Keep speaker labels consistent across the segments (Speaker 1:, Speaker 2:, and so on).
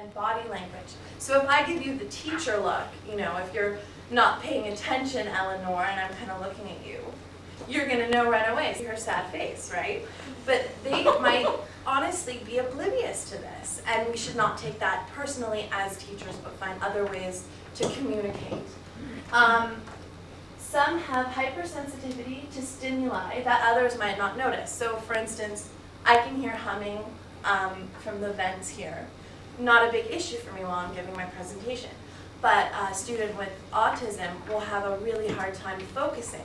Speaker 1: and body language. So if I give you the teacher look, you know, if you're not paying attention, Eleanor, and I'm kind of looking at you, you're going to know right away. See her sad face, right? But they might honestly be oblivious to this, and we should not take that personally as teachers, but find other ways to communicate. Some have hypersensitivity to stimuli that others might not notice. So for instance, I can hear humming from the vents here. Not a big issue for me while I'm giving my presentation. But a student with autism will have a really hard time focusing.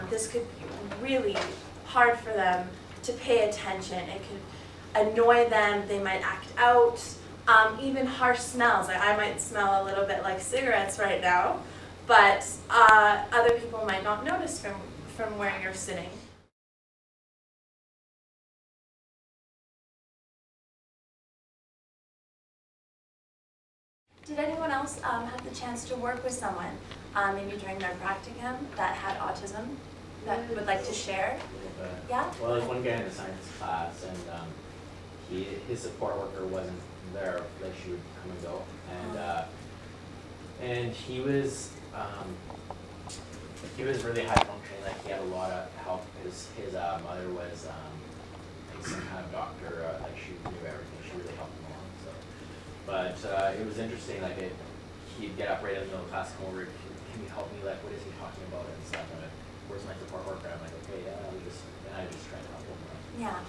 Speaker 1: This could be really hard for them to pay attention. It could annoy them, they might act out. Even harsh smells, like I might smell a little bit like cigarettes right now, but other people might not notice from where you're sitting. Did anyone else have the chance to work with someone, maybe during their practicum, that had autism, that would like to share? Yeah?
Speaker 2: Well, there was one guy in the science class, and his support worker wasn't there, like she would come and go, and he was really high functioning, like he had a lot of help. His mother was like some kind of doctor, like she knew everything, she really helped him along. So, but it was interesting, like he'd get up right in the middle of class, come over, can you help me, like what is he talking about and stuff, and like, where's my support worker? I'm like, okay, yeah, I just try to help him.
Speaker 1: Yeah.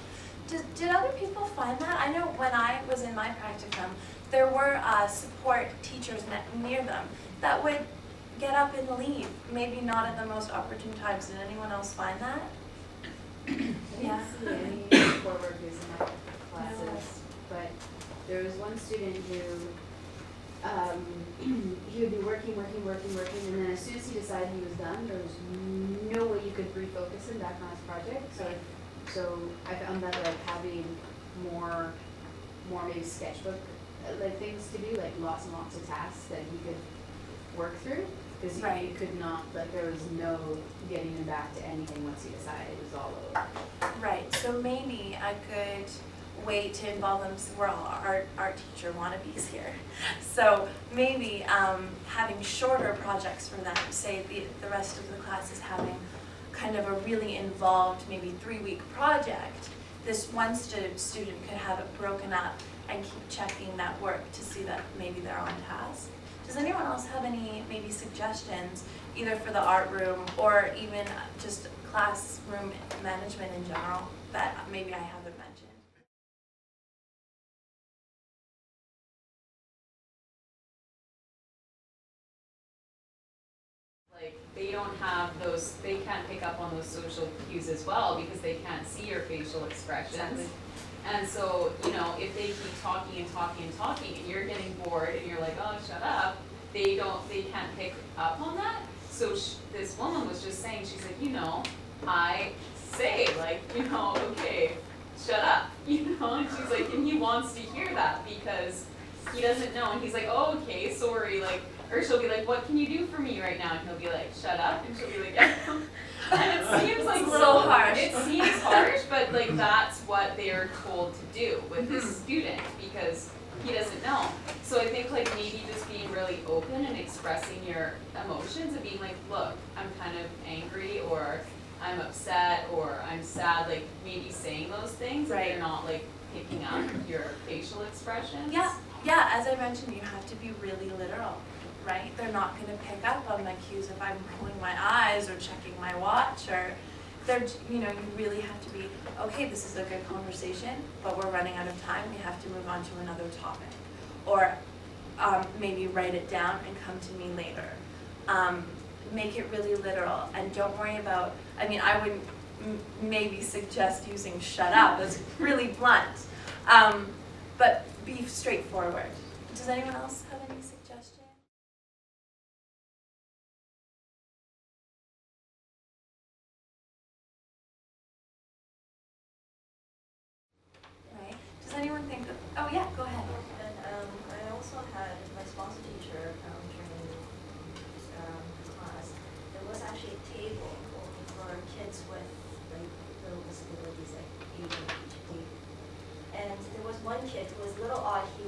Speaker 1: Did other people find that? I know when I was in my practicum, there were support teachers near them that would get up and leave, maybe not at the most opportune times. Did anyone else find that?
Speaker 3: Yeah. I didn't see any support workers in my classes, but there was one student who he would be working, and then as soon as he decided he was done, there was no way you could refocus him back on his project. So I found that like having more maybe sketchbook like things to do, like lots and lots of tasks that he could work through, because he could not, like there was no getting him back to anything once he decided it was all over.
Speaker 1: Right, so maybe a good way to involve them, we're all art teacher wannabes here, so maybe having shorter projects for them, say the rest of the class is having kind of a really involved, maybe 3-week project. This one student could have it broken up and keep checking that work to see that maybe they're on task. Does anyone else have any maybe suggestions, either for the art room or even just classroom management in general, that maybe I haven't mentioned?
Speaker 4: Like they don't have those, they can't pick up on those social cues as well because they can't see your facial expressions. Exactly. And so, you know, if they keep talking and you're getting bored and you're like, oh, shut up, they can't pick up on that. So this woman was just saying, she's like, you know, I say like, you know, okay, shut up, you know, and she's like, and he wants to hear that because he doesn't know, and he's like, oh, okay, sorry, like, or she'll be like, what can you do for me right now? And he'll be like, shut up, and she'll be like, yeah. And it seems like
Speaker 1: a little harsh.
Speaker 4: It seems harsh, but like that's what they're told to do with this student because he doesn't know. So I think like maybe just being really open and expressing your emotions and being like, look, I'm kind of angry, or I'm upset, or I'm sad, like maybe saying those things, right? They're not like picking up your facial expressions.
Speaker 1: Yeah, as I mentioned, you have to be really literal, right? They're not going to pick up on my cues if I'm rolling my eyes or checking my watch, or they're, you know, you really have to be, okay, this is a good conversation, but we're running out of time, we have to move on to another topic. Or maybe write it down and come to me later. Make it really literal, and don't worry about, I mean, I wouldn't maybe suggest using shut up, that's really blunt, but be straightforward. Does anyone else have any suggestions? Right. Does anyone think that, oh yeah, go ahead.
Speaker 5: And I also had my sponsor teacher during class. There was actually a table for kids with like little disabilities, like ADHD. And there was one kid kid who was a little odd. She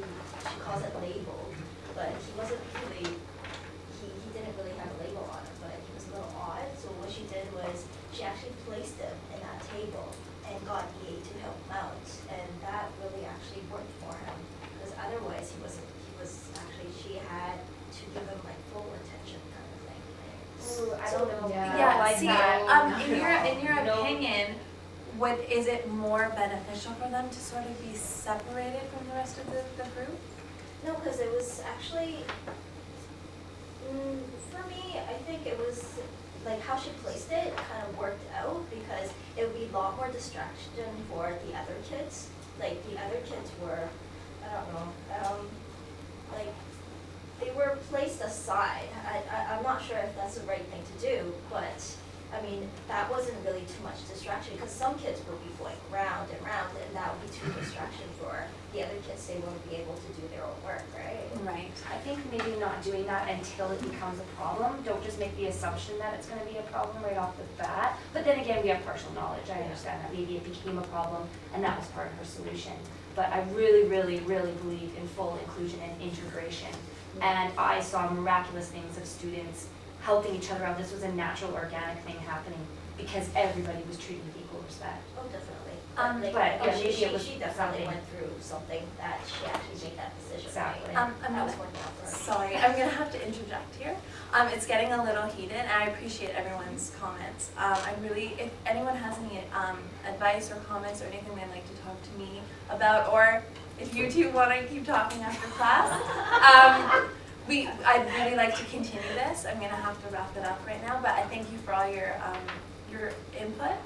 Speaker 5: calls it labeled, but he wasn't really, he didn't really have a label on him, but he was a little odd. So what she did was she actually placed him in that table and got the aide to help him out, and that really actually worked for him, because otherwise she had to give him like full attention kind of thing.
Speaker 1: Ooh, I don't know.
Speaker 3: Yeah.
Speaker 1: Yeah,
Speaker 3: Like
Speaker 1: see,
Speaker 3: that.
Speaker 1: in your
Speaker 3: No.
Speaker 1: opinion, is it more beneficial for them to sort of be separated from the rest of the group?
Speaker 5: No, because it was actually, for me, I think it was like how she placed it kind of worked out, because it would be a lot more distraction for the other kids. Like the other kids were, I don't know, like they were placed aside. I'm not sure if that's the right thing to do, but I mean, that wasn't really too much distraction, because some kids would be going round and round, and that would be too distraction for the other kids. They wouldn't be able to do their own work, right?
Speaker 1: Right.
Speaker 6: I think maybe not doing that until it becomes a problem. Don't just make the assumption that it's going to be a problem right off the bat. But then again, we have partial knowledge. I understand that maybe it became a problem and that was part of her solution. But I really, really, really believe in full inclusion and integration. And I saw miraculous things of students helping each other out. This was a natural, organic thing happening because everybody was treated with equal respect.
Speaker 5: Oh, definitely.
Speaker 6: But yeah, maybe it was
Speaker 5: she definitely
Speaker 6: something.
Speaker 5: went through something that she actually made that decision.
Speaker 6: Exactly.
Speaker 5: Right?
Speaker 1: I'm
Speaker 5: That was
Speaker 1: gonna-
Speaker 5: working out for her.
Speaker 1: Sorry, I'm gonna have to interject here. It's getting a little heated, and I appreciate everyone's comments. If anyone has any advice or comments or anything they'd like to talk to me about, or if you two want to keep talking after class, I'd really like to continue this. I'm gonna have to wrap it up right now, but I thank you for all your input,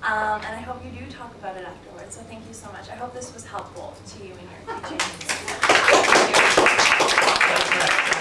Speaker 1: and I hope you do talk about it afterwards. So thank you so much. I hope this was helpful to you in your teaching.
Speaker 2: That's correct.